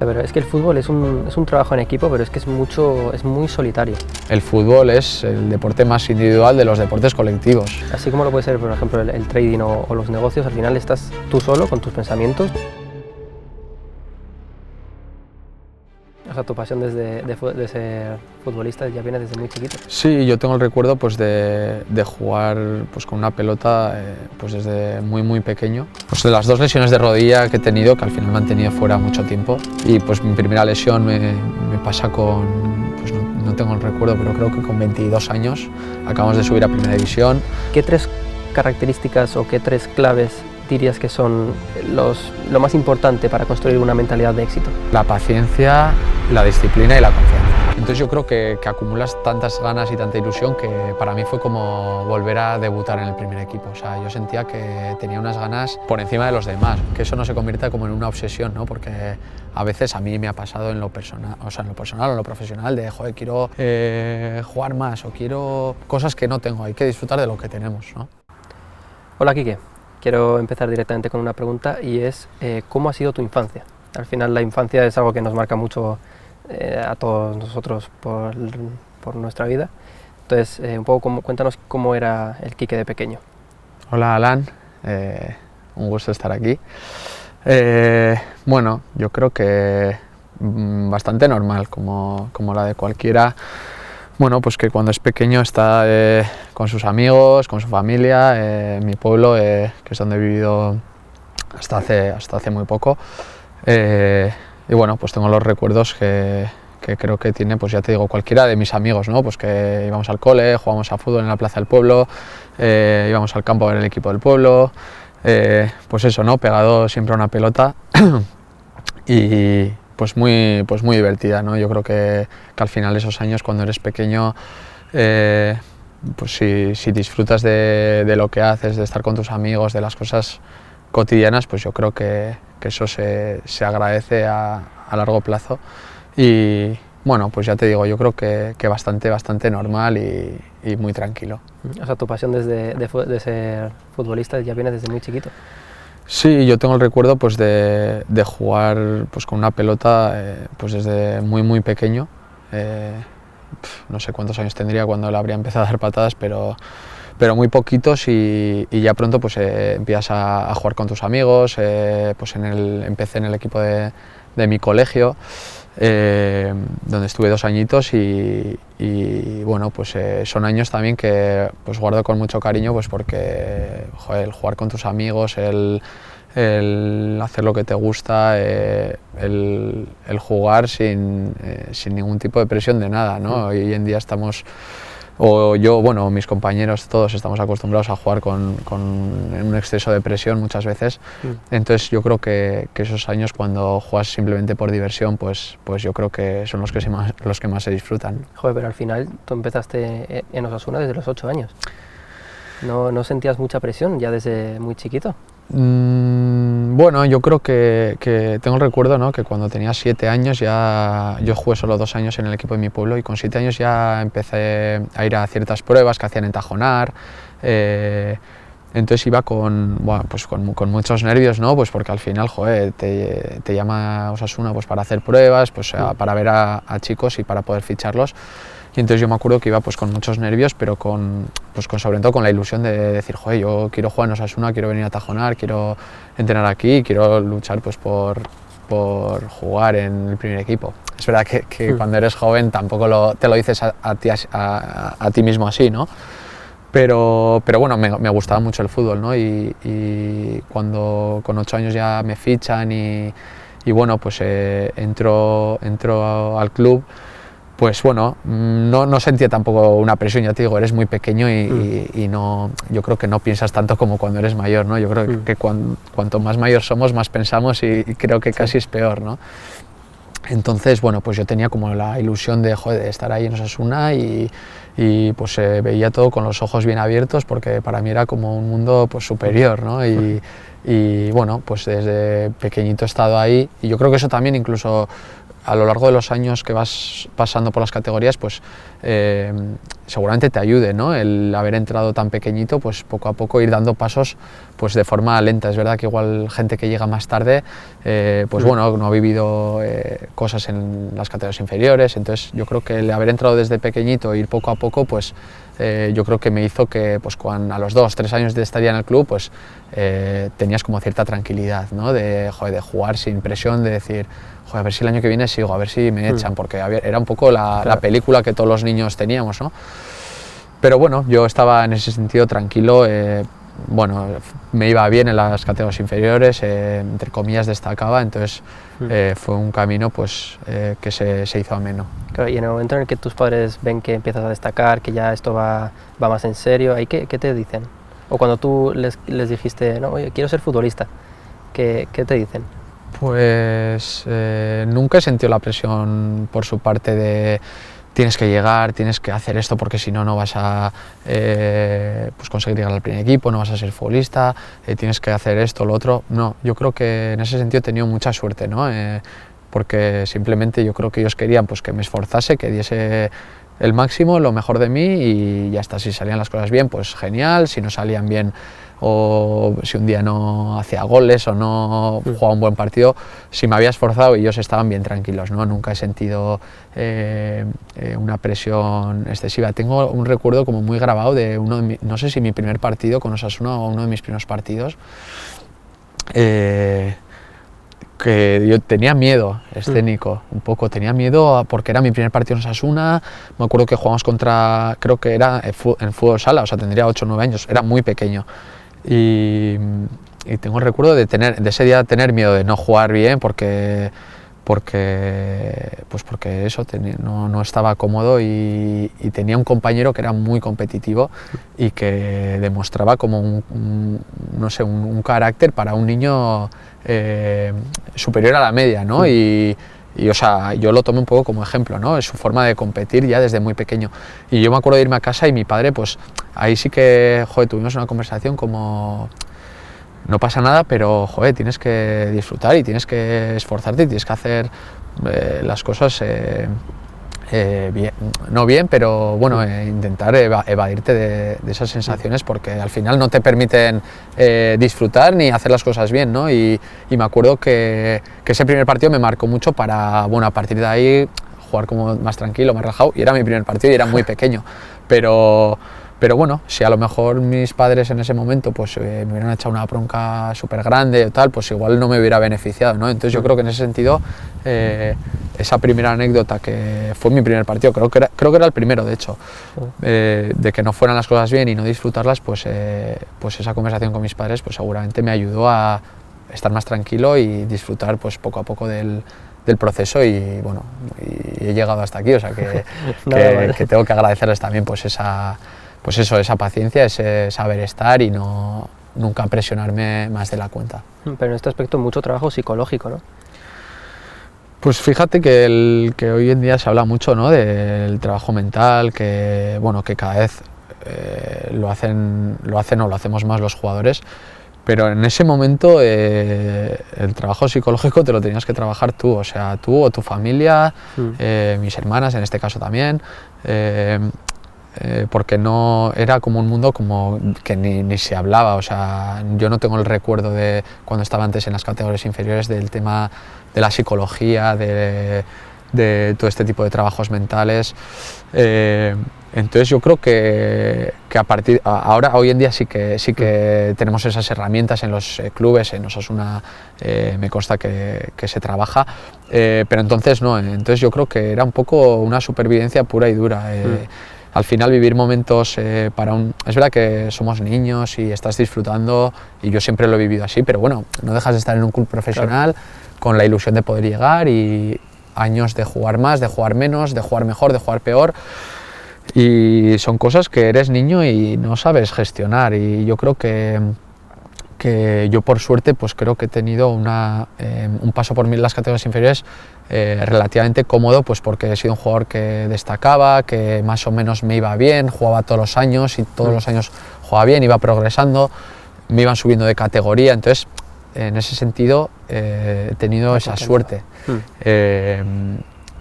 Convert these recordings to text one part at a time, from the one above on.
Pero es que el fútbol es un trabajo en equipo, pero es que es muy solitario. El fútbol es el deporte más individual de los deportes colectivos. Así como lo puede ser, por ejemplo, el trading o los negocios, al final estás tú solo con tus pensamientos. O sea, tu pasión de ser futbolista ya viene desde muy chiquito. Sí, yo tengo el recuerdo pues, de jugar pues, con una pelota pues, desde muy pequeño. Pues, de las 2 lesiones de rodilla que he tenido, que al final me han tenido fuera mucho tiempo. Y pues mi primera lesión me pasa con, pues, no tengo el recuerdo, pero creo que con 22 años. Acabamos de subir a Primera División. ¿Qué 3 características o qué 3 claves dirías que son lo más importante para construir una mentalidad de éxito? La paciencia, la disciplina y la confianza. Entonces yo creo que acumulas tantas ganas y tanta ilusión que para mí fue como volver a debutar en el primer equipo. O sea, yo sentía que tenía unas ganas por encima de los demás, que eso no se convierta como en una obsesión, ¿no? Porque a veces a mí me ha pasado en lo personal, o en lo profesional, de joder, quiero jugar más o quiero cosas que no tengo, hay que disfrutar de lo que tenemos, ¿no? Hola, Quique. Quiero empezar directamente con una pregunta y es ¿cómo ha sido tu infancia? Al final la infancia es algo que nos marca mucho a todos nosotros por nuestra vida. Entonces, un poco cuéntanos cómo era el Quique de pequeño. Hola, Alan. Un gusto estar aquí. Bueno, yo creo que bastante normal, como la de cualquiera. Bueno, pues que cuando es pequeño está con sus amigos, con su familia, en mi pueblo, que es donde he vivido hasta hace muy poco. Y bueno, pues tengo los recuerdos que creo que tiene, pues ya te digo, cualquiera de mis amigos, ¿no? Pues que íbamos al cole, jugábamos a fútbol en la plaza del pueblo, íbamos al campo a ver el equipo del pueblo, pues eso, ¿no? Pegado siempre a una pelota y pues muy divertida, ¿no? Yo creo que al final esos años cuando eres pequeño, pues si disfrutas de lo que haces, de estar con tus amigos, de las cosas cotidianas, pues yo creo que eso se agradece a largo plazo y bueno, pues ya te digo, yo creo que bastante normal y muy tranquilo. O sea, tu pasión de ser futbolista ya viene desde muy chiquito. Sí, yo tengo el recuerdo pues, de jugar pues, con una pelota pues, desde muy pequeño. No sé cuántos años tendría cuando la habría empezado a dar patadas, pero muy poquitos y ya pronto pues, empiezas a jugar con tus amigos. Pues empecé en el equipo de mi colegio, donde estuve 2 añitos y bueno, pues son años también que pues, guardo con mucho cariño pues, porque joder, el jugar con tus amigos, el hacer lo que te gusta, el jugar sin ningún tipo de presión de nada, ¿no? Hoy en día estamos, o yo, bueno, mis compañeros, todos estamos acostumbrados a jugar con un exceso de presión muchas veces. Entonces yo creo que esos años cuando juegas simplemente por diversión, pues yo creo que son los que más se disfrutan. Joder, pero al final tú empezaste en Osasuna desde los 8 años. ¿No sentías mucha presión ya desde muy chiquito? Bueno, yo creo que tengo el recuerdo, ¿no? Que cuando tenía 7 años ya yo jugué solo 2 años en el equipo de mi pueblo y con 7 años ya empecé a ir a ciertas pruebas que hacían en Tajonar. Entonces iba con muchos nervios, ¿no? Pues porque al final, joder, te llama Osasuna pues para hacer pruebas, pues para ver a chicos y para poder ficharlos. Y entonces yo me acuerdo que iba pues con muchos nervios, pero sobre todo con la ilusión de decir, joder, yo quiero jugar en Osasuna, quiero venir a Tajonar, quiero entrenar aquí, quiero luchar pues por jugar en el primer equipo. Es verdad que cuando eres joven tampoco te lo dices a ti mismo así, ¿no? Pero bueno, me gustaba mucho el fútbol, ¿no? Y cuando con 8 años ya me fichan y bueno, pues entro al club, pues bueno, no sentía tampoco una presión, ya te digo, eres muy pequeño y no, yo creo que no piensas tanto como cuando eres mayor, ¿no? Yo creo que cuanto más mayor somos, más pensamos y creo que casi es peor, ¿no? Entonces, bueno, pues yo tenía como la ilusión de estar ahí en Osasuna y pues veía todo con los ojos bien abiertos porque para mí era como un mundo pues superior, ¿no? Y bueno, pues desde pequeñito he estado ahí y yo creo que eso también incluso a lo largo de los años que vas pasando por las categorías, pues seguramente te ayude, ¿no? El haber entrado tan pequeñito, pues poco a poco ir dando pasos pues de forma lenta. Es verdad que igual gente que llega más tarde, pues bueno, no ha vivido cosas en las categorías inferiores, entonces yo creo que el haber entrado desde pequeñito e ir poco a poco, pues yo creo que me hizo que pues cuando a los 2-3 años de estaría en el club, pues tenías como cierta tranquilidad, ¿no? De jugar sin presión, de decir, joder, a ver si el año que viene sigo, a ver si me echan, porque era un poco la película que todos los niños teníamos, ¿no? Pero bueno, yo estaba en ese sentido tranquilo, bueno, me iba bien en las categorías inferiores, entre comillas destacaba, entonces fue un camino pues, que se hizo ameno. Claro, y en el momento en el que tus padres ven que empiezas a destacar, que ya esto va más en serio, ¿ahí qué te dicen? O cuando tú les dijiste, no, oye, quiero ser futbolista, ¿qué te dicen? Pues nunca he sentido la presión por su parte de tienes que llegar, tienes que hacer esto porque si no, no vas a pues conseguir llegar al primer equipo, no vas a ser futbolista, tienes que hacer esto, lo otro. No, yo creo que en ese sentido he tenido mucha suerte, ¿no? Porque simplemente yo creo que ellos querían pues, que me esforzase, que diese el máximo, lo mejor de mí y ya está. Si salían las cosas bien, pues genial, si no salían bien o si un día no hacía goles o no jugaba un buen partido, si me había esforzado ellos estaban bien tranquilos, ¿no? Nunca he sentido una presión excesiva. Tengo un recuerdo como muy grabado de no sé si mi primer partido con Osasuna o uno de mis primeros partidos, que yo tenía miedo escénico, un poco, tenía miedo porque era mi primer partido en Osasuna, me acuerdo que jugamos contra, creo que era en fútbol sala, o sea, tendría 8 o 9 años, era muy pequeño. Y tengo el recuerdo de ese día tener miedo de no jugar bien porque eso, no estaba cómodo y tenía un compañero que era muy competitivo y que demostraba como no sé, un carácter para un niño superior a la media, ¿no? Y o sea, yo lo tomé un poco como ejemplo, ¿no? Es su forma de competir ya desde muy pequeño. Y yo me acuerdo de irme a casa y mi padre, pues ahí sí que, joder, tuvimos una conversación como, no pasa nada, pero, joder, tienes que disfrutar y tienes que esforzarte y tienes que hacer las cosas bien, no bien, pero bueno, intentar evadirte de esas sensaciones porque al final no te permiten disfrutar ni hacer las cosas bien, ¿no? Y me acuerdo que ese primer partido me marcó mucho para, bueno, a partir de ahí jugar como más tranquilo, más relajado, y era mi primer partido y era muy pequeño, pero bueno, si a lo mejor mis padres en ese momento pues, me hubieran echado una bronca súper grande o tal, pues igual no me hubiera beneficiado, ¿no? Entonces yo creo que en ese sentido, esa primera anécdota que fue mi primer partido, creo que era el primero de hecho, de que no fueran las cosas bien y no disfrutarlas, pues esa conversación con mis padres pues seguramente me ayudó a estar más tranquilo y disfrutar pues poco a poco del proceso y bueno, y he llegado hasta aquí, o sea que tengo que agradecerles también pues esa paciencia, ese saber estar y nunca presionarme más de la cuenta. Pero en este aspecto mucho trabajo psicológico, ¿no? Pues fíjate que hoy en día se habla mucho, ¿no? Del trabajo mental, que bueno, que cada vez lo hacen o lo hacemos más los jugadores, pero en ese momento el trabajo psicológico te lo tenías que trabajar tú, o sea, tú o tu familia, mis hermanas en este caso también, porque no era como un mundo como que ni se hablaba, o sea, yo no tengo el recuerdo de cuando estaba antes en las categorías inferiores del tema de la psicología, de todo este tipo de trabajos mentales. Entonces yo creo que ahora hoy en día sí que tenemos esas herramientas en los clubes, en Osasuna me consta que se trabaja, pero entonces no, entonces yo creo que era un poco una supervivencia pura y dura. Al final vivir momentos es verdad que somos niños y estás disfrutando y yo siempre lo he vivido así, pero bueno, no dejas de estar en un club profesional, claro, con la ilusión de poder llegar y años de jugar más, de jugar menos, de jugar mejor, de jugar peor, y son cosas que eres niño y no sabes gestionar, y yo creo que yo por suerte pues creo que he tenido un paso por las categorías inferiores relativamente cómodo, pues porque he sido un jugador que destacaba, que más o menos me iba bien, jugaba todos los años y todos los años jugaba bien, iba progresando, me iban subiendo de categoría, entonces en ese sentido he tenido esa suerte.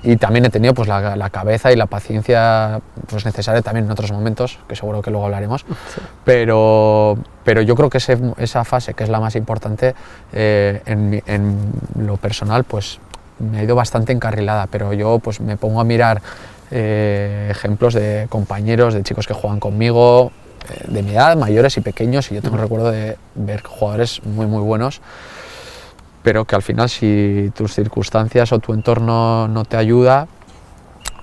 Y también he tenido pues la cabeza y la paciencia pues necesaria también en otros momentos, que seguro que luego hablaremos, sí. pero yo creo que esa fase, que es la más importante, en lo personal, pues me ha ido bastante encarrilada, pero yo pues me pongo a mirar ejemplos de compañeros, de chicos que juegan conmigo, de mi edad, mayores y pequeños, y yo tengo recuerdo de ver jugadores muy muy buenos, pero que al final, si tus circunstancias o tu entorno no te ayuda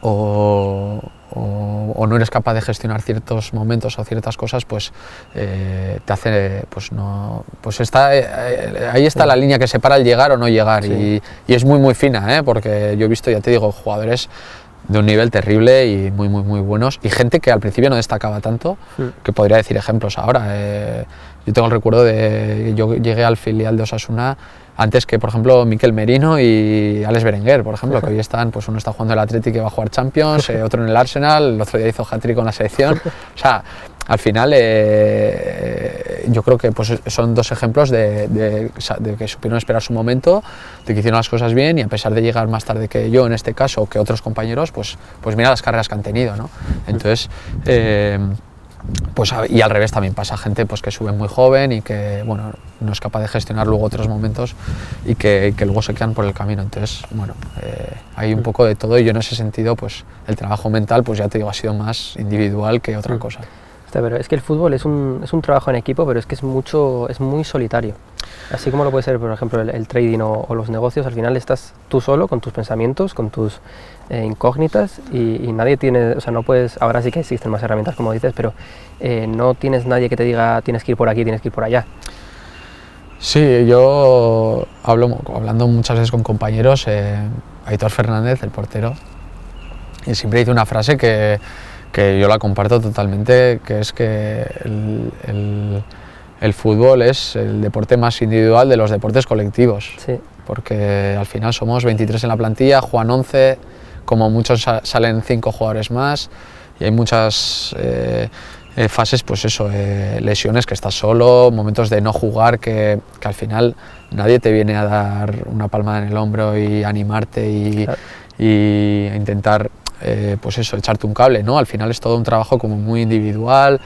o no eres capaz de gestionar ciertos momentos o ciertas cosas, pues te hace, pues no, pues ahí está la línea que separa el llegar o no llegar, sí. y es muy muy fina, porque yo he visto, ya te digo, jugadores de un nivel terrible y muy muy muy buenos, y gente que al principio no destacaba tanto, que podría decir ejemplos ahora. Yo tengo el recuerdo de, yo llegué al filial de Osasuna antes que, por ejemplo, Mikel Merino y Alex Berenguer, por ejemplo, que hoy están, pues uno está jugando en el Athletic que va a jugar Champions, otro en el Arsenal, el otro día hizo hat-trick con la selección. O sea, al final yo creo que pues son dos ejemplos de que supieron esperar su momento, de que hicieron las cosas bien, y a pesar de llegar más tarde que yo en este caso, o que otros compañeros, pues mira las carreras que han tenido, ¿no? Entonces, pues, y al revés también pasa gente pues que sube muy joven y que bueno, no es capaz de gestionar luego otros momentos y que luego se quedan por el camino. Entonces, bueno, hay un poco de todo, y yo en ese sentido pues el trabajo mental, pues ya te digo, ha sido más individual que otra cosa. Pero es que el fútbol es un trabajo en equipo, pero es que es muy solitario. Así como lo puede ser, por ejemplo, el trading o los negocios, al final estás tú solo con tus pensamientos, con tus incógnitas, y nadie tiene, o sea, no puedes, ahora sí que existen más herramientas como dices, pero no tienes nadie que te diga tienes que ir por aquí, tienes que ir por allá. Sí, yo hablando muchas veces con compañeros, Aitor Fernández, el portero, y siempre dice una frase que yo la comparto totalmente, que es que el fútbol es el deporte más individual de los deportes colectivos, sí. Porque al final somos 23 en la plantilla, juegan 11, como muchos salen 5 jugadores más, y hay muchas fases, pues eso, lesiones, que estás solo, momentos de no jugar, que al final nadie te viene a dar una palmada en el hombro y animarte y intentar pues eso, echarte un cable, ¿no? Al final es todo un trabajo como muy individual,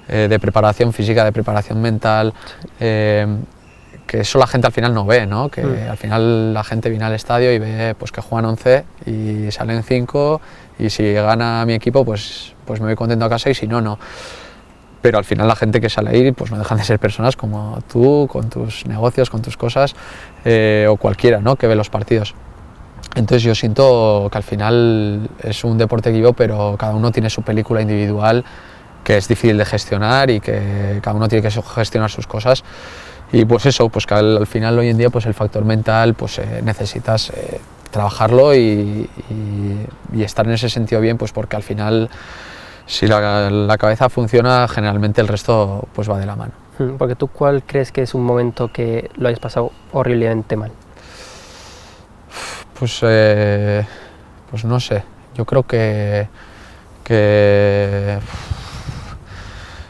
de preparación física, de preparación mental, que eso la gente al final no ve, ¿no? Que al final la gente viene al estadio y ve pues que juegan 11 y salen 5, y si gana mi equipo pues me voy contento a casa, y si no, no. Pero al final la gente que sale ahí pues no dejan de ser personas como tú, con tus negocios, con tus cosas, o cualquiera, ¿no? Que ve los partidos. Entonces yo siento que al final es un deporte equipo, pero cada uno tiene su película individual, que es difícil de gestionar, y que cada uno tiene que gestionar sus cosas, y pues eso, pues que al final hoy en día pues el factor mental pues necesitas trabajarlo y estar en ese sentido bien, pues porque al final si la cabeza funciona, generalmente el resto pues va de la mano. Porque tú, ¿cuál crees que es un momento que lo hayas pasado horriblemente mal? Pues no sé, yo creo que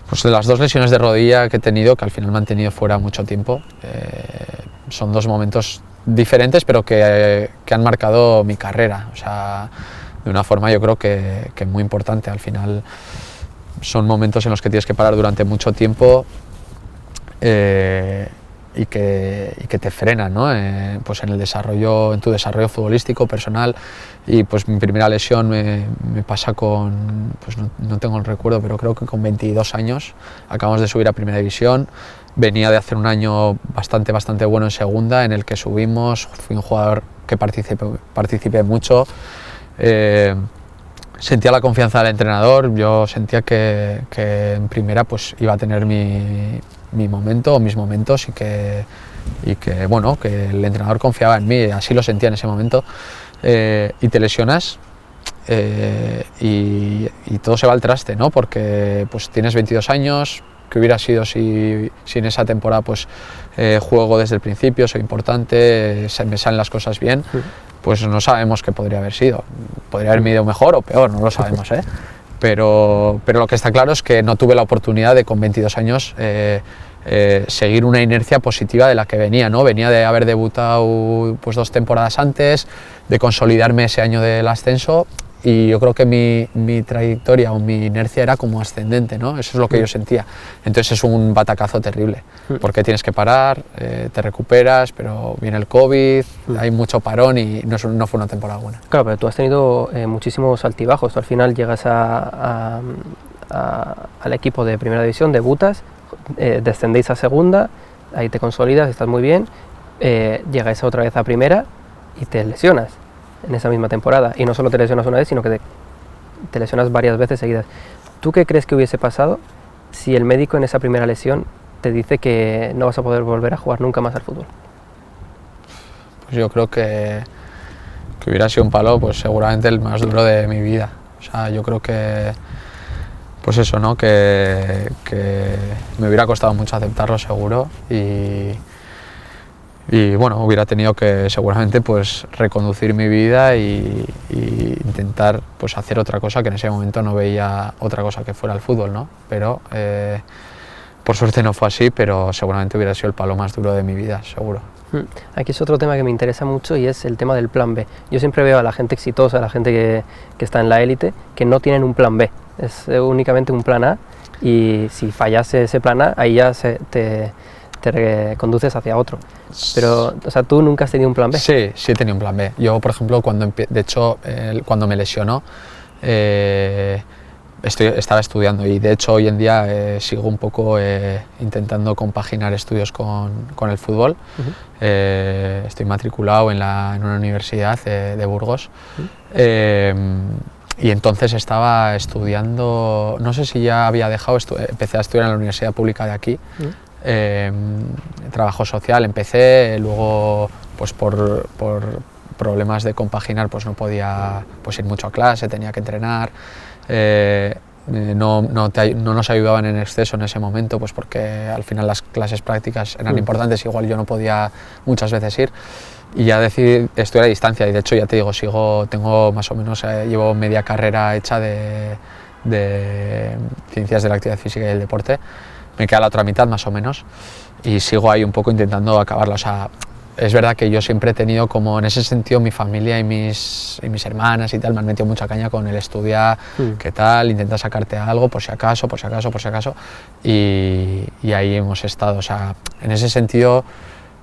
pues de las 2 lesiones de rodilla que he tenido, que al final me han tenido fuera mucho tiempo, son 2 momentos diferentes, pero que han marcado mi carrera, o sea, de una forma yo creo que muy importante. Al final son momentos en los que tienes que parar durante mucho tiempo, y que te frenan, ¿no? Pues en tu desarrollo futbolístico, personal. Y pues mi primera lesión me pasa con, pues no tengo el recuerdo, pero creo que con 22 años, acabamos de subir a Primera División, venía de hacer un año bastante bueno en Segunda, en el que subimos, fui un jugador que participé mucho, sentía la confianza del entrenador, yo sentía que en Primera pues iba a tener mi momento o mis momentos, y que bueno, que el entrenador confiaba en mí, así lo sentía en ese momento, y te lesionas, y todo se va al traste, ¿no? Porque pues tienes 22 años, que hubiera sido si en esa temporada pues juego desde el principio, soy importante, me salen las cosas bien, pues no sabemos qué podría haber sido, podría haberme ido mejor o peor, no lo sabemos, Pero lo que está claro es que no tuve la oportunidad de con 22 años seguir una inercia positiva de la que venía, ¿no? Venía de haber debutado pues 2 temporadas antes, de consolidarme ese año del ascenso, y yo creo que mi trayectoria o mi inercia era como ascendente, ¿no? Eso es lo que yo sentía. Entonces es un batacazo terrible, porque tienes que parar, te recuperas, pero viene el COVID, hay mucho parón y no fue una temporada buena. Claro, pero tú has tenido muchísimos altibajos. Tú al final llegas al equipo de primera división, debutas, descendéis a segunda, ahí te consolidas, estás muy bien, llegáis otra vez a primera y te lesionas en esa misma temporada, y no solo te lesionas una vez, sino que te lesionas varias veces seguidas. ¿Tú qué crees que hubiese pasado si el médico en esa primera lesión te dice que no vas a poder volver a jugar nunca más al fútbol? Pues yo creo que hubiera sido un palo, pues seguramente el más duro de mi vida. O sea, yo creo que pues eso, ¿no? Que me hubiera costado mucho aceptarlo, seguro, y bueno, hubiera tenido que seguramente pues reconducir mi vida y intentar pues hacer otra cosa, que en ese momento no veía otra cosa que fuera el fútbol, ¿no? Pero por suerte no fue así, pero seguramente hubiera sido el palo más duro de mi vida, seguro. Aquí es otro tema que me interesa mucho, y es el tema del plan B. Yo siempre veo a la gente exitosa, a la gente que está en la élite, que no tienen un plan B, es únicamente un plan A, y si fallase ese plan A, ahí ya te conduces hacia otro. Pero, o sea, ¿tú nunca has tenido un plan B? Sí, sí he tenido un plan B. Yo, por ejemplo, cuando me lesionó, estaba estudiando, y de hecho hoy en día sigo un poco intentando compaginar estudios con el fútbol. Estoy matriculado en una universidad de Burgos. Y entonces estaba estudiando, no sé si ya había dejado, empecé a estudiar en la Universidad Pública de aquí. Trabajo social empecé, luego pues por problemas de compaginar pues no podía pues ir mucho a clase, tenía que entrenar, no nos ayudaban en exceso en ese momento, pues porque al final las clases prácticas eran importantes, igual yo no podía muchas veces ir, y ya decidí estudiar a distancia, y de hecho ya te digo, tengo más o menos, llevo media carrera hecha de ciencias de la actividad física y el deporte. Me queda la otra mitad más o menos, y sigo ahí un poco intentando acabarla. O sea, es verdad que yo siempre he tenido como en ese sentido mi familia y mis hermanas y tal me han metido mucha caña con el estudiar, qué tal, intenta sacarte algo por si acaso, y ahí hemos estado. O sea, en ese sentido,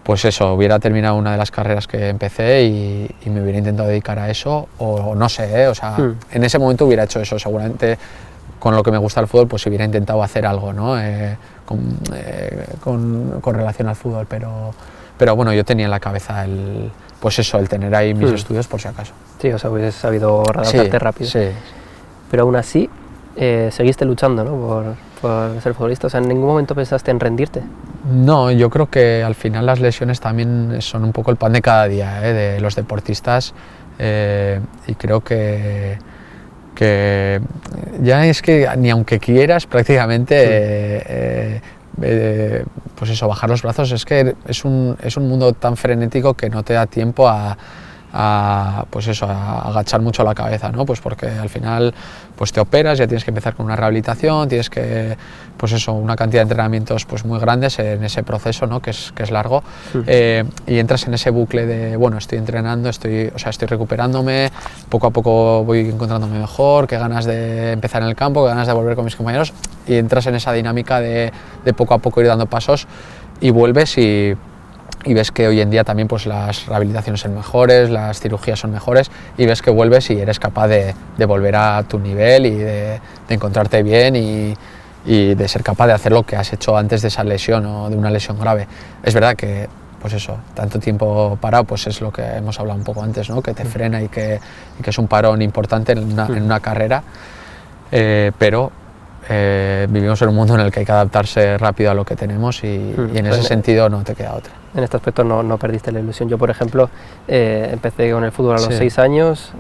pues eso, hubiera terminado una de las carreras que empecé y me hubiera intentado dedicar a eso, o no sé, o sea, en ese momento hubiera hecho eso, seguramente. Con lo que me gusta el fútbol, pues hubiera intentado hacer algo, ¿no? Con relación al fútbol, pero bueno, yo tenía en la cabeza el tener ahí mis estudios por si acaso. Sí, o sea, hubieses sabido adaptarte rápido. Sí. Pero aún así, seguiste luchando, ¿no? por ser futbolista. O sea, ¿en ningún momento pensaste en rendirte? No, yo creo que al final las lesiones también son un poco el pan de cada día, de los deportistas, y creo que ya es que ni aunque quieras prácticamente pues eso, bajar los brazos, es que es un mundo tan frenético que no te da tiempo a agachar mucho la cabeza, ¿no? Pues porque al final pues te operas, ya tienes que empezar con una rehabilitación, tienes que, pues eso, una cantidad de entrenamientos pues muy grandes en ese proceso, ¿no? que es largo, y entras en ese bucle de, bueno, estoy entrenando, estoy recuperándome, poco a poco voy encontrándome mejor, qué ganas de empezar en el campo, qué ganas de volver con mis compañeros, y entras en esa dinámica de poco a poco ir dando pasos, y vuelves y ves que hoy en día también pues las rehabilitaciones son mejores, las cirugías son mejores, y ves que vuelves y eres capaz de volver a tu nivel y de encontrarte bien y de ser capaz de hacer lo que has hecho antes de esa lesión o de una lesión grave. Es verdad que pues eso, tanto tiempo parado pues es lo que hemos hablado un poco antes, ¿no? Que te frena y que es un parón importante en una carrera, pero vivimos en un mundo en el que hay que adaptarse rápido a lo que tenemos y en ese sentido no te queda otra. En este aspecto no perdiste la ilusión. Yo, por ejemplo, empecé con el fútbol a los 6 años,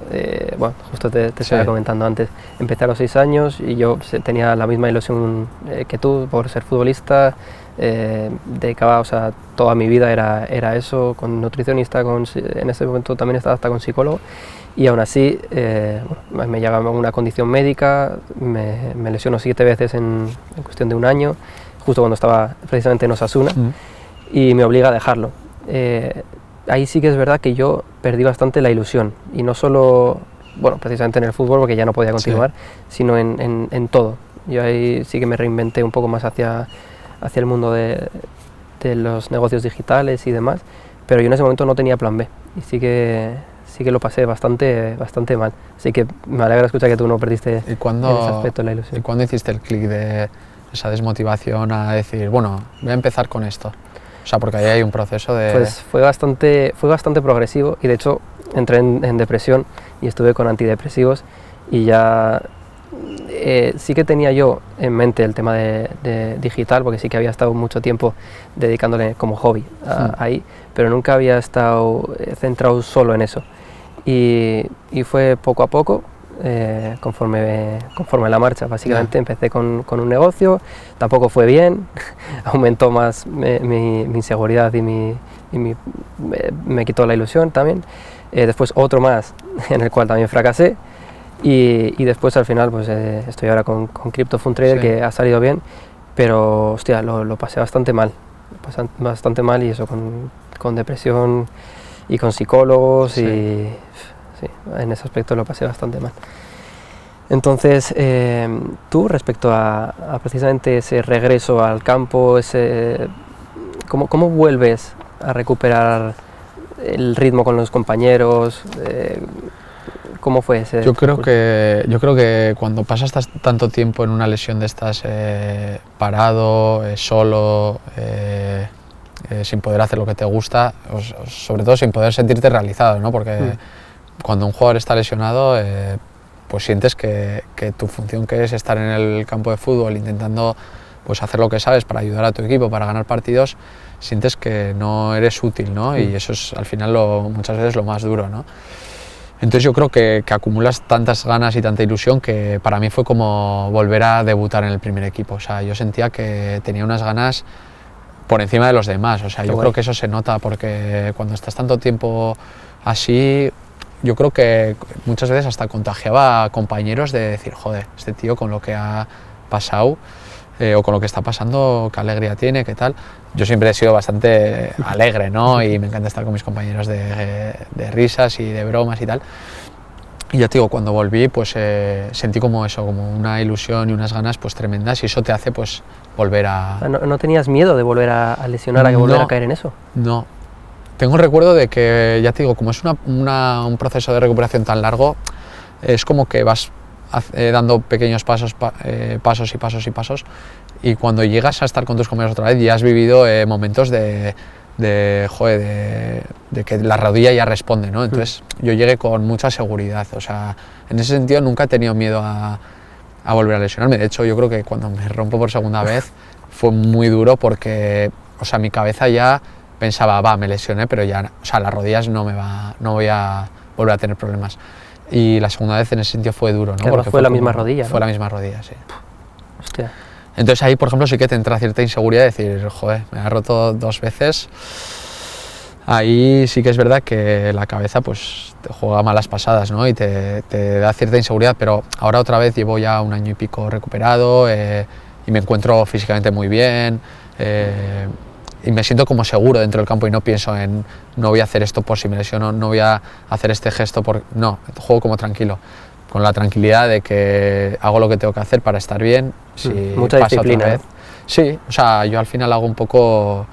bueno, justo te estaba comentando antes, empecé a los 6 años y yo tenía la misma ilusión que tú por ser futbolista, dedicaba, o sea, toda mi vida era eso, con nutricionista, en ese momento también estaba hasta con psicólogo, y aún así me llegaba una condición médica, me lesionó 7 veces en cuestión de un año. justo cuando estaba precisamente en Osasuna, y me obliga a dejarlo. Ahí sí que es verdad que yo perdí bastante la ilusión, y no solo, bueno, precisamente en el fútbol, porque ya no podía continuar, sino en todo. Yo ahí sí que me reinventé un poco más hacia el mundo de los negocios digitales y demás, pero yo en ese momento no tenía plan B, y sí que lo pasé bastante mal. Así que me alegra escuchar que tú no perdiste en ese aspecto la ilusión. ¿Y cuándo hiciste el clic de esa desmotivación a decir, bueno, voy a empezar con esto? O sea, porque ahí hay un proceso de... Pues fue bastante progresivo, y de hecho entré en depresión y estuve con antidepresivos, y ya sí que tenía yo en mente el tema de digital, porque sí que había estado mucho tiempo dedicándole como hobby ahí, pero nunca había estado centrado solo en eso. Y fue poco a poco, conforme la marcha, básicamente. Empecé con un negocio, tampoco fue bien, aumentó más mi inseguridad y me quitó la ilusión también. Después otro más en el cual también fracasé, y después al final pues estoy ahora con Crypto Fund Trader, que ha salido bien, pero hostia, lo pasé bastante mal, y eso con depresión y con psicólogos, y sí, en ese aspecto lo pasé bastante mal. Entonces, tú, respecto a precisamente ese regreso al campo, ¿cómo vuelves a recuperar el ritmo con los compañeros? ¿Cómo fue ese? Yo creo que cuando pasas tanto tiempo en una lesión de estas, parado, solo, sin poder hacer lo que te gusta, sobre todo sin poder sentirte realizado, ¿no? Porque cuando un jugador está lesionado, pues sientes que tu función, que es estar en el campo de fútbol intentando pues hacer lo que sabes para ayudar a tu equipo, para ganar partidos, sientes que no eres útil, ¿no? Y eso es al final muchas veces lo más duro, ¿no? Entonces yo creo que acumulas tantas ganas y tanta ilusión que para mí fue como volver a debutar en el primer equipo. O sea, yo sentía que tenía unas ganas por encima de los demás. O sea, yo creo que eso se nota, porque cuando estás tanto tiempo así, yo creo que muchas veces hasta contagiaba a compañeros de decir, joder, este tío con lo que ha pasado o con lo que está pasando, qué alegría tiene, qué tal. Yo siempre he sido bastante alegre, ¿no? Y me encanta estar con mis compañeros de risas y de bromas y tal. Y ya te digo, cuando volví, pues sentí como eso, como una ilusión y unas ganas pues tremendas, y eso te hace pues volver a... ¿No tenías miedo de volver a lesionar, a volver a caer en eso? No. Tengo el recuerdo de que, ya te digo, como es un proceso de recuperación tan largo, es como que vas dando pequeños pasos, y cuando llegas a estar con tus compañeros otra vez ya has vivido momentos de que la rodilla ya responde, ¿no? Entonces yo llegué con mucha seguridad. O sea, en ese sentido nunca he tenido miedo a volver a lesionarme. De hecho, yo creo que cuando me rompo por segunda vez fue muy duro, porque, o sea, mi cabeza ya pensaba, me lesioné, pero ya, o sea, las rodillas no voy a volver a tener problemas. Y la segunda vez en ese sentido fue duro, ¿no? Porque fue la misma rodilla, ¿no? Fue la misma rodilla, sí. Hostia. Entonces ahí, por ejemplo, sí que te entra cierta inseguridad de decir, joder, me ha roto 2 veces. Ahí sí que es verdad que la cabeza pues te juega malas pasadas, ¿no? Y te da cierta inseguridad, pero ahora otra vez llevo ya 1 año y pico recuperado, y me encuentro físicamente muy bien, y me siento como seguro dentro del campo, y no pienso en no voy a hacer esto por si me lesiono, no voy a hacer este gesto no, juego como tranquilo, con la tranquilidad de que hago lo que tengo que hacer para estar bien. Si mucha pasa disciplina, otra vez, sí, o sea, yo al final hago un poco, o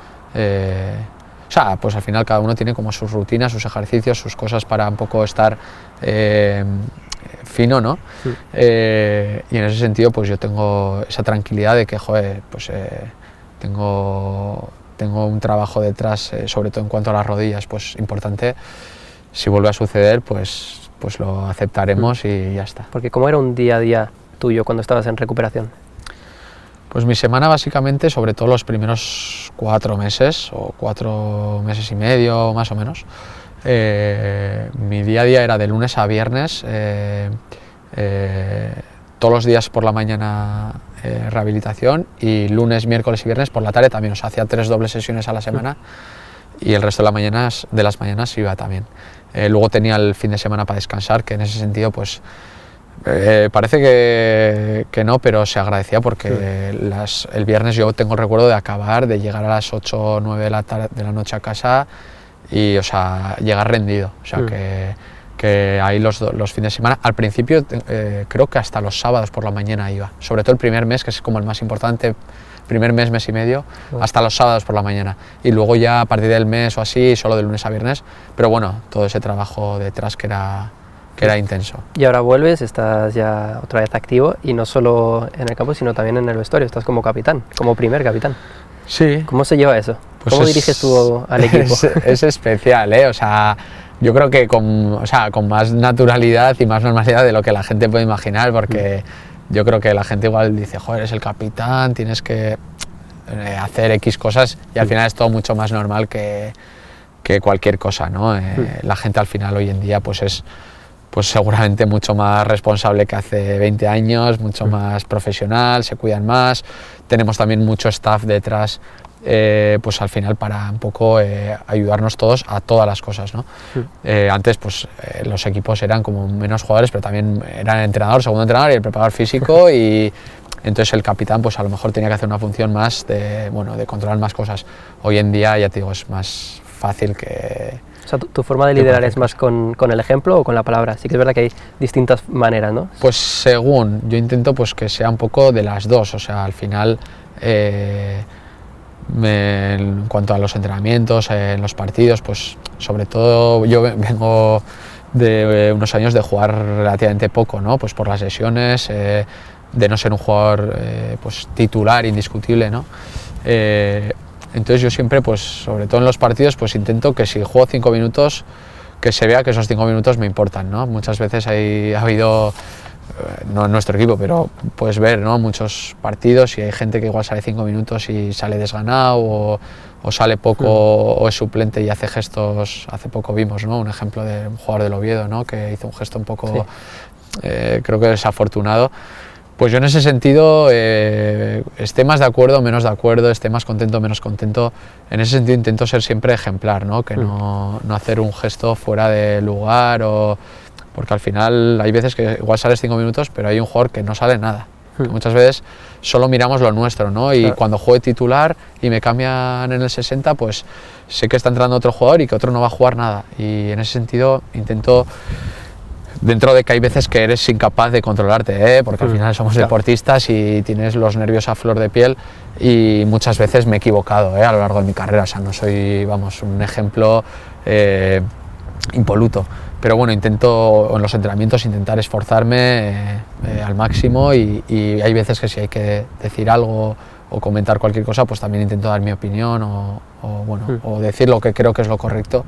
sea, pues al final cada uno tiene como sus rutinas, sus ejercicios, sus cosas para un poco estar fino, ¿no? Sí. Y en ese sentido pues yo tengo esa tranquilidad de que, joder, pues tengo un trabajo detrás, sobre todo en cuanto a las rodillas, pues importante. Si vuelve a suceder, pues lo aceptaremos y ya está. Porque ¿cómo era un día a día tuyo cuando estabas en recuperación? Pues mi semana básicamente, sobre todo los primeros 4 meses o 4 meses y medio más o menos, mi día a día era de lunes a viernes, todos los días por la mañana rehabilitación, y lunes, miércoles y viernes por la tarde también. O sea, hacía 3 dobles sesiones a la semana, y el resto de las mañanas iba también. Luego tenía el fin de semana para descansar, que en ese sentido pues Parece que no, pero se agradecía porque el viernes yo tengo el recuerdo de acabar, de llegar a las 8 o 9 de la noche a casa y, o sea, llegar rendido. O sea, que ahí los fines de semana, al principio creo que hasta los sábados por la mañana iba, sobre todo el primer mes, que es como el más importante, primer mes, mes y medio, hasta los sábados por la mañana. Y luego ya a partir del mes o así, solo de lunes a viernes, pero bueno, todo ese trabajo detrás que era intenso. Y ahora vuelves, estás ya otra vez activo y no solo en el campo, sino también en el vestuario, estás como capitán, como primer capitán. Sí. ¿Cómo se lleva eso? Pues ¿Cómo diriges tú al equipo? Es especial, ¿eh? O sea, yo creo que con más naturalidad y más normalidad de lo que la gente puede imaginar, porque yo creo que la gente igual dice, joder, eres el capitán, tienes que hacer X cosas y al final es todo mucho más normal que cualquier cosa, ¿no? La gente al final hoy en día pues es seguramente mucho más responsable que hace 20 años, mucho más profesional, se cuidan más, tenemos también mucho staff detrás, pues al final para un poco ayudarnos todos a todas las cosas, ¿no? Antes pues los equipos eran como menos jugadores, pero también eran el entrenador, segundo entrenador y el preparador físico y entonces el capitán pues a lo mejor tenía que hacer una función más de controlar más cosas. Hoy en día ya te digo, es más fácil que... O sea, ¿tu forma de liderar es más con el ejemplo o con la palabra? Sí que es verdad que hay distintas maneras, ¿no? Pues según, yo intento pues que sea un poco de las dos, o sea, al final en cuanto a los entrenamientos, en los partidos, pues sobre todo yo vengo de unos años de jugar relativamente poco, ¿no? Pues por las lesiones, de no ser un jugador pues titular indiscutible, ¿no? Entonces yo siempre, pues sobre todo en los partidos, pues intento que si juego 5 minutos, que se vea que esos 5 minutos me importan, ¿no? Muchas veces ha habido, no en nuestro equipo, pero puedes ver, ¿no? Muchos partidos y hay gente que igual sale 5 minutos y sale desganado o sale poco o es suplente y hace gestos. Hace poco vimos, ¿no? Un ejemplo de un jugador del Oviedo, ¿no? Que hizo un gesto un poco, creo que desafortunado. Pues yo en ese sentido, esté más de acuerdo o menos de acuerdo, esté más contento o menos contento, en ese sentido intento ser siempre ejemplar, ¿no? Que no hacer un gesto fuera de lugar, porque al final hay veces que igual sales 5 minutos, pero hay un jugador que no sale nada. Que muchas veces solo miramos lo nuestro, ¿no? Y cuando juegue titular y me cambian en el 60, pues sé que está entrando otro jugador y que otro no va a jugar nada. Y en ese sentido intento... Dentro de que hay veces que eres incapaz de controlarte, porque al final somos deportistas y tienes los nervios a flor de piel y muchas veces me he equivocado a lo largo de mi carrera, o sea, no soy, un ejemplo impoluto, pero bueno, intento en los entrenamientos intentar esforzarme al máximo y hay veces que si hay que decir algo o comentar cualquier cosa, pues también intento dar mi opinión o decir lo que creo que es lo correcto,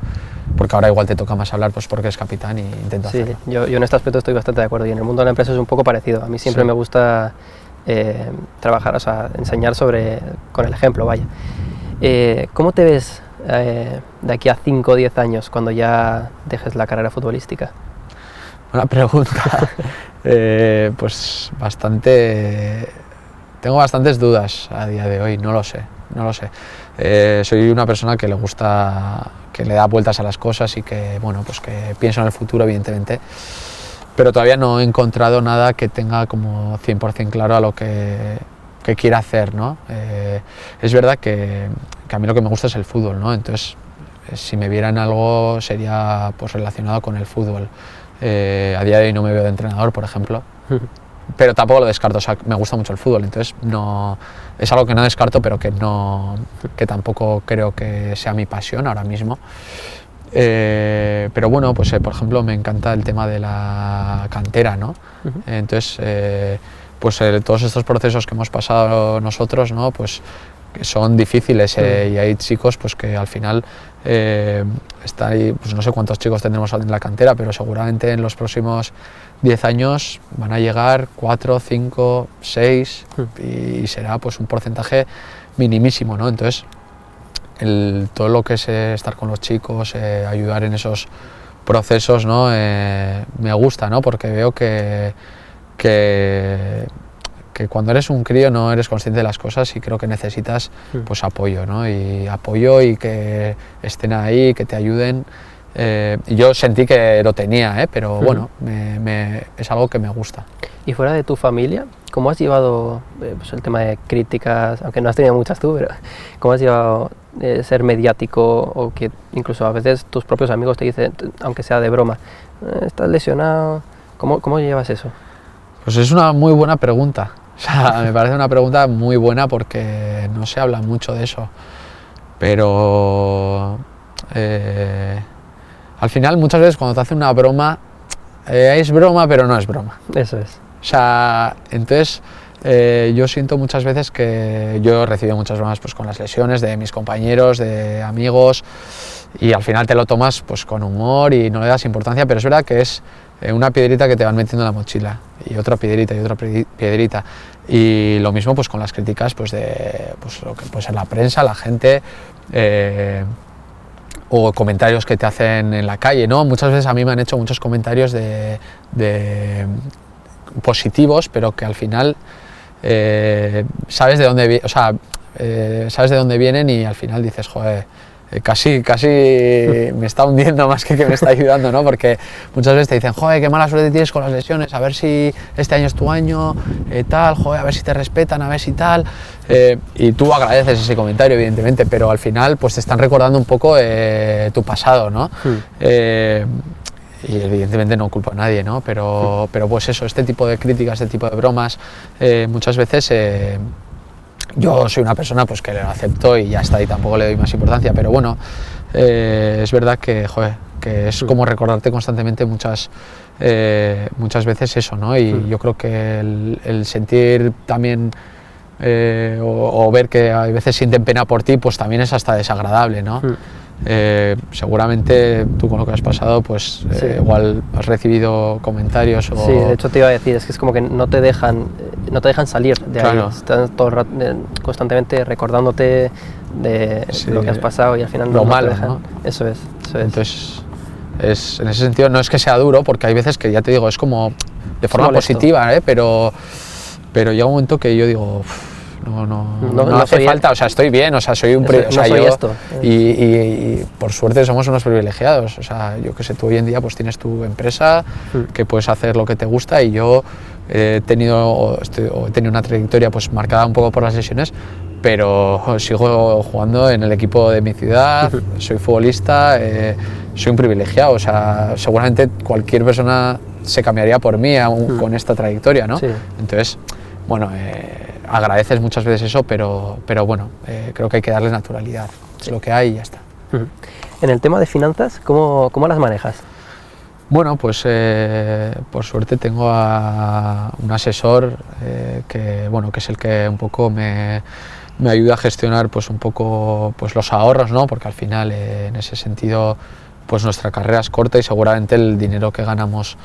porque ahora igual te toca más hablar pues porque eres capitán y intento hacerlo. Yo en este aspecto estoy bastante de acuerdo y en el mundo de la empresa es un poco parecido. A mí siempre me gusta trabajar, o sea, enseñar con el ejemplo, vaya. ¿Cómo te ves de aquí a 5 o 10 años cuando ya dejes la carrera futbolística? Buena pregunta. Pues tengo bastantes dudas a día de hoy, no lo sé. Soy una persona que le gusta, que le da vueltas a las cosas y que, pues que pienso en el futuro, evidentemente, pero todavía no he encontrado nada que tenga como 100% claro a lo que quiera hacer, ¿no? Es verdad que a mí lo que me gusta es el fútbol, ¿no? Entonces, si me vieran algo sería pues relacionado con el fútbol. A día de hoy no me veo de entrenador, por ejemplo. Pero tampoco lo descarto, o sea, me gusta mucho el fútbol, entonces no, es algo que no descarto, pero que tampoco creo que sea mi pasión ahora mismo. Pero bueno, pues por ejemplo me encanta el tema de la cantera, ¿no? Entonces, pues todos estos procesos que hemos pasado nosotros, ¿no? Pues que son difíciles y hay chicos pues que al final está ahí, pues no sé cuántos chicos tendremos en la cantera, pero seguramente en los próximos 10 años van a llegar 4, 5, 6 y será pues un porcentaje minimísimo, ¿no? Entonces todo lo que es estar con los chicos, ayudar en esos procesos, ¿no? Me gusta, ¿no? Porque veo que cuando eres un crío no eres consciente de las cosas y creo que necesitas pues apoyo, ¿no? Y apoyo y que estén ahí, que te ayuden Yo sentí que lo tenía, pero bueno, es algo que me gusta. Y fuera de tu familia, ¿cómo has llevado pues el tema de críticas, aunque no has tenido muchas tú, pero cómo has llevado ser mediático o que incluso a veces tus propios amigos te dicen, aunque sea de broma, estás lesionado? ¿Cómo llevas eso? Pues es una muy buena pregunta. O sea, me parece una pregunta muy buena porque no se habla mucho de eso. Pero al final muchas veces cuando te hacen una broma, es broma pero no es broma. Eso es. O sea, entonces yo siento muchas veces que yo he recibido muchas bromas pues, con las lesiones de mis compañeros, de amigos, y al final te lo tomas pues, con humor y no le das importancia, pero es verdad que es una piedrita que te van metiendo en la mochila, y otra piedrita y otra piedrita. Y lo mismo pues, con las críticas pues, de pues, lo que puede ser la prensa, la gente, o comentarios que te hacen en la calle, ¿no? Muchas veces a mí me han hecho muchos comentarios de positivos, pero que al final sabes de dónde, o sea, sabes de dónde vienen y al final dices, joder, casi me está hundiendo más que me está ayudando, ¿no? Porque muchas veces te dicen, joder, qué mala suerte tienes con las lesiones, a ver si este año es tu año, tal, joder, a ver si te respetan, a ver si tal, y tú agradeces ese comentario, evidentemente, pero al final pues te están recordando un poco tu pasado, ¿no? Y evidentemente no culpo a nadie, ¿no? Pero pues eso, este tipo de críticas, este tipo de bromas, muchas veces yo soy una persona pues que lo acepto y ya está, y tampoco le doy más importancia, pero bueno, es verdad que, joder, que es como recordarte constantemente muchas veces eso, ¿no? Y yo creo que el sentir también o ver que a veces sienten pena por ti, pues también es hasta desagradable, ¿no? Seguramente tú con lo que has pasado pues igual has recibido comentarios o... Sí, de hecho te iba a decir, es que es como que no te dejan salir de claro. ahí, están todo el rato, constantemente recordándote de lo que has pasado y al final lo malo, te dejan. ¿no? Eso es. Entonces en ese sentido no es que sea duro, porque hay veces que ya te digo, es como de forma positiva, pero llega un momento que yo digo... No hace falta, o sea, estoy bien, o sea, soy un y por suerte somos unos privilegiados, o sea, yo que sé, tú hoy en día pues tienes tu empresa, que puedes hacer lo que te gusta, y yo he tenido una trayectoria pues marcada un poco por las lesiones, pero sigo jugando en el equipo de mi ciudad, soy futbolista, soy un privilegiado, o sea, seguramente cualquier persona se cambiaría por mí con esta trayectoria, ¿no? Sí. Entonces, bueno, agradeces muchas veces eso, pero bueno, creo que hay que darle naturalidad, es lo que hay y ya está. En el tema de finanzas, ¿cómo las manejas? Bueno, pues por suerte tengo a un asesor que es el que un poco me ayuda a gestionar pues un poco pues los ahorros, ¿no? Porque al final en ese sentido pues nuestra carrera es corta y seguramente el dinero que ganamos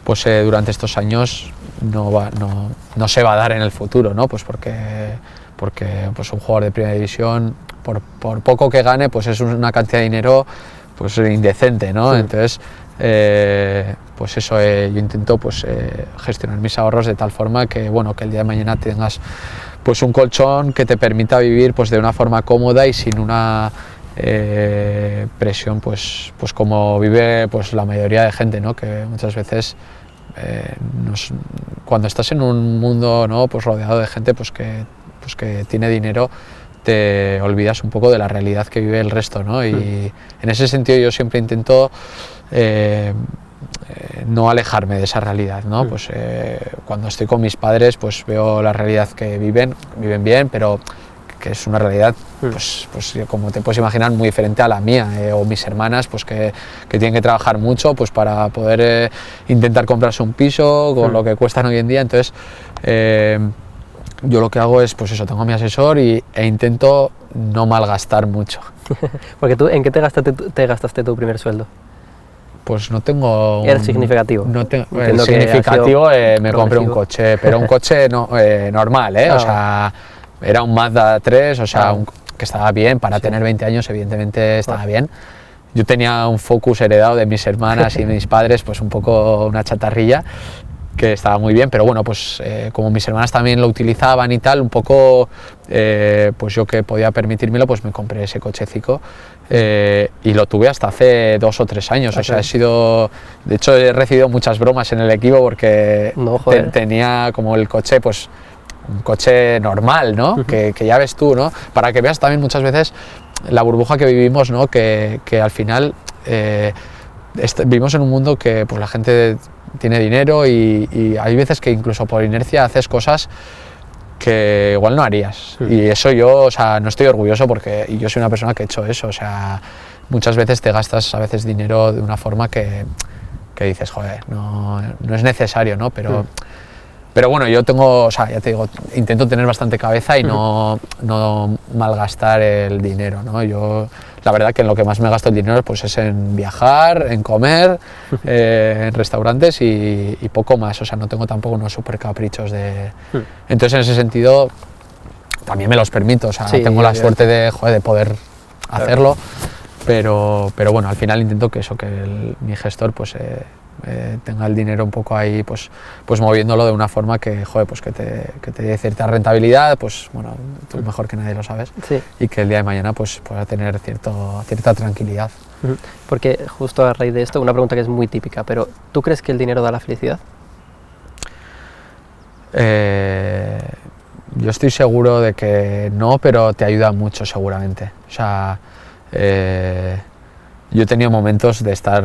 pues durante estos años no se va a dar en el futuro, ¿no? Pues porque pues un jugador de primera división, por poco que gane, pues es una cantidad de dinero pues indecente, ¿no? Sí. Entonces, pues eso, yo intento pues gestionar mis ahorros de tal forma que, bueno, que el día de mañana tengas pues un colchón que te permita vivir pues de una forma cómoda y sin una presión pues como vive pues la mayoría de gente, ¿no? Que muchas veces cuando estás en un mundo, ¿no? Pues rodeado de gente pues que tiene dinero, te olvidas un poco de la realidad que vive el resto, ¿no? Y en ese sentido yo siempre intento no alejarme de esa realidad, ¿no? Pues cuando estoy con mis padres pues veo la realidad que viven bien, pero que es una realidad, pues como te puedes imaginar, muy diferente a la mía, o mis hermanas, pues que tienen que trabajar mucho pues para poder intentar comprarse un piso con lo que cuestan hoy en día. Entonces yo lo que hago es, pues eso, tengo a mi asesor e intento no malgastar mucho. Porque tú, ¿en qué te gastaste tu primer sueldo? Pues no tengo... ¿Era significativo? No tengo, el significativo me compré un coche, pero un coche normal, o sea... Era un Mazda 3, o sea, que estaba bien, para tener 20 años evidentemente estaba bien. Yo tenía un Focus heredado de mis hermanas y mis padres, pues un poco una chatarrilla, que estaba muy bien, pero bueno, pues como mis hermanas también lo utilizaban y tal, un poco, pues yo que podía permitírmelo, pues me compré ese cochecico y lo tuve hasta hace 2 o 3 años, o sea, de hecho he recibido muchas bromas en el equipo porque tenía como el coche, pues un coche normal, ¿no? Que ya ves tú, ¿no? Para que veas también muchas veces la burbuja que vivimos, ¿no? Que al final vivimos en un mundo que pues la gente tiene dinero y hay veces que incluso por inercia haces cosas que igual no harías. Y eso yo, o sea, no estoy orgulloso porque yo soy una persona que he hecho eso, o sea, muchas veces te gastas a veces dinero de una forma que dices, joder, no es necesario, ¿no? Pero bueno, yo tengo, o sea, ya te digo, intento tener bastante cabeza y no malgastar el dinero, ¿no? Yo, la verdad que en lo que más me gasto el dinero pues es en viajar, en comer, en restaurantes y poco más, o sea, no tengo tampoco unos super caprichos de... Entonces, en ese sentido, también me los permito, o sea, tengo la suerte de poder hacerlo, pero bueno, al final intento que mi gestor pues... tenga el dinero un poco ahí pues moviéndolo de una forma que te dé cierta rentabilidad, pues bueno, tú mejor que nadie lo sabes, y que el día de mañana pues pueda tener cierta tranquilidad. Porque justo a raíz de esto, una pregunta que es muy típica, pero ¿tú crees que el dinero da la felicidad? Yo estoy seguro de que no, pero te ayuda mucho seguramente. O sea, yo he tenido momentos de estar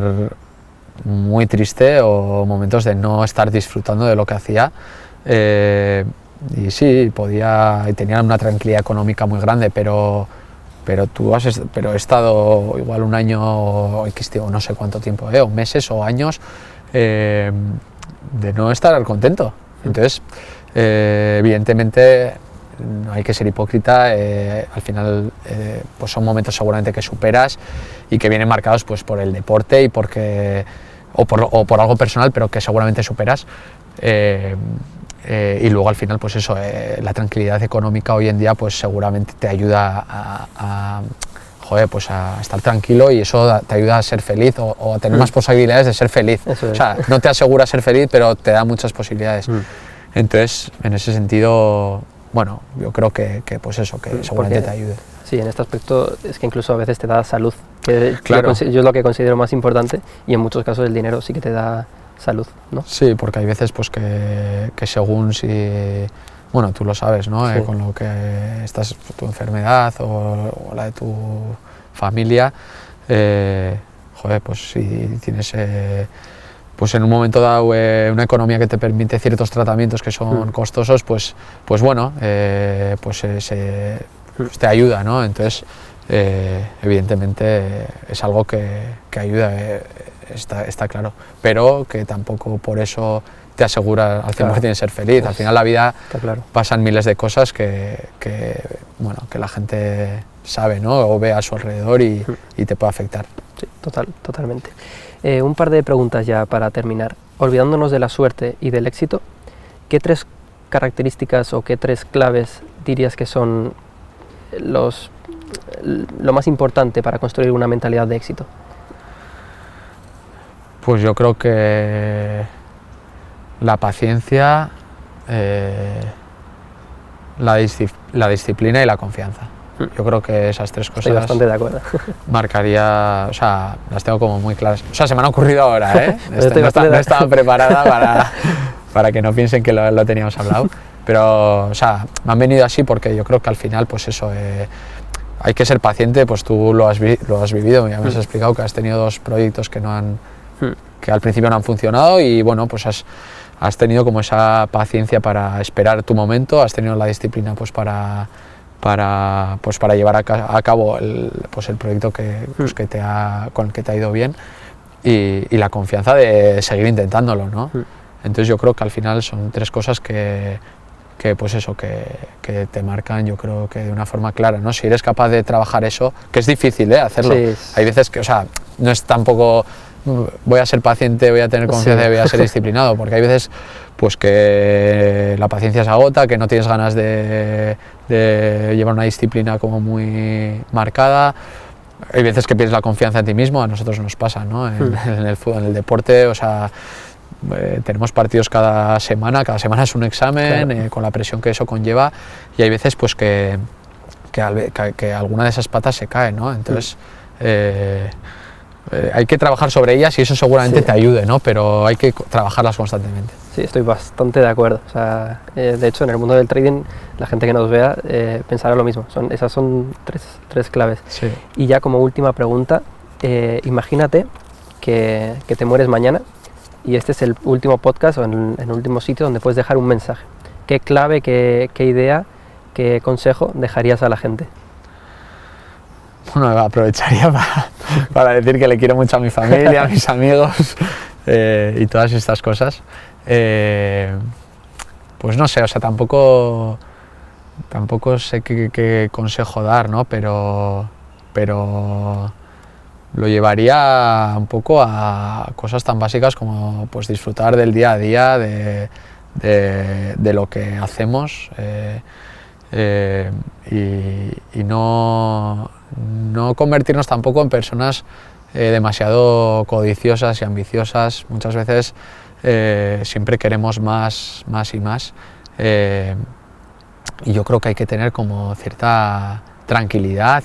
muy triste o momentos de no estar disfrutando de lo que hacía y sí, tenía una tranquilidad económica muy grande, pero he estado igual un año o no sé cuánto tiempo, o meses o años de no estar contento. Entonces, evidentemente no hay que ser hipócrita, al final pues son momentos seguramente que superas y que vienen marcados pues por el deporte y o por algo personal, pero que seguramente superas, y luego al final pues eso, la tranquilidad económica hoy en día pues seguramente te ayuda a estar tranquilo y eso te ayuda a ser feliz o a tener más posibilidades de ser feliz. O sea, no te asegura ser feliz, pero te da muchas posibilidades. Entonces, en ese sentido, bueno, yo creo que pues eso, que seguramente te ayude. Sí, en este aspecto es que incluso a veces te da salud, que claro. yo es lo que considero más importante, y en muchos casos el dinero sí que te da salud, ¿no? Sí, porque hay veces pues que según si, bueno, tú lo sabes, ¿no? Sí. Con lo que estás, tu enfermedad o la de tu familia, pues si tienes pues en un momento dado una economía que te permite ciertos tratamientos que son costosos, pues bueno, pues te ayuda, ¿no? Entonces, evidentemente es algo que ayuda, está claro, pero que tampoco por eso te asegura al 100% de ser feliz. Pues, al final la vida pasan miles de cosas que la gente sabe, ¿no? O ve a su alrededor y te puede afectar. Sí, totalmente. Un par de preguntas ya para terminar. Olvidándonos de la suerte y del éxito, ¿qué 3 características o qué 3 claves dirías que son lo más importante para construir una mentalidad de éxito? Pues yo creo que la paciencia, la disciplina y la confianza. Yo creo que esas 3 cosas... Estoy bastante de acuerdo. Marcaría, o sea, las tengo como muy claras. O sea, se me han ocurrido ahora, ¿eh? No estaba preparada para que no piensen que lo teníamos hablado. Pero, o sea, me han venido así porque yo creo que al final, pues eso, hay que ser paciente, pues tú lo has vivido, ya me has explicado que has tenido 2 proyectos que al principio no han funcionado y bueno, pues has tenido como esa paciencia para esperar tu momento, has tenido la disciplina pues para llevar a cabo el proyecto con el que te ha ido bien y la confianza de seguir intentándolo, ¿no? Entonces yo creo que al final son 3 cosas que te marcan, yo creo que de una forma clara, ¿no? Si eres capaz de trabajar eso, que es difícil, hacerlo. Sí. Hay veces que, o sea, no es tampoco voy a ser paciente, voy a tener confianza, voy a ser disciplinado, porque hay veces pues que la paciencia se agota, que no tienes ganas de llevar una disciplina como muy marcada. Hay veces que pierdes la confianza en ti mismo, a nosotros nos pasa, ¿no? En el fútbol, en el deporte, o sea, tenemos partidos cada semana es un examen, claro. Con la presión que eso conlleva, y hay veces pues que alguna de esas patas se cae, ¿no? Entonces hay que trabajar sobre ellas y eso seguramente te ayude, ¿no? Pero hay que trabajarlas constantemente. Sí, estoy bastante de acuerdo. O sea, de hecho, en el mundo del trading, la gente que nos vea pensará lo mismo. Esas son tres claves. Sí. Y ya como última pregunta, imagínate que te mueres mañana y este es el último podcast o en el último sitio donde puedes dejar un mensaje. ¿Qué clave, qué idea, qué consejo dejarías a la gente? Bueno, aprovecharía para decir que le quiero mucho a mi familia, a mis amigos y todas estas cosas. Pues no sé, o sea, tampoco sé qué consejo dar, ¿no? Pero lo llevaría un poco a cosas tan básicas como pues disfrutar del día a día, de lo que hacemos y no convertirnos tampoco en personas demasiado codiciosas y ambiciosas. Muchas veces siempre queremos más y más, y yo creo que hay que tener como cierta tranquilidad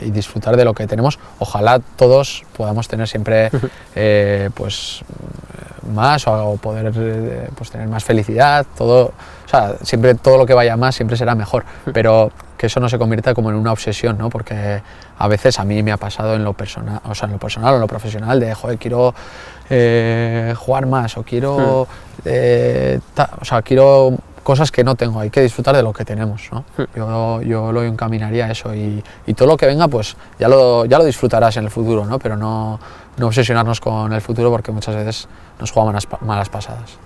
y disfrutar de lo que tenemos. Ojalá todos podamos tener siempre pues más o poder pues tener más felicidad, todo, o sea, siempre todo lo que vaya más siempre será mejor, pero que eso no se convierta como en una obsesión, ¿no? Porque a veces a mí me ha pasado en lo personal, o sea, en lo personal o en lo profesional, de joder, quiero jugar más o quiero o sea, quiero cosas que no tengo, hay que disfrutar de lo que tenemos, ¿no? Yo lo encaminaría a eso y todo lo que venga pues ya lo disfrutarás en el futuro, ¿no? Pero no obsesionarnos con el futuro porque muchas veces nos juega malas pasadas.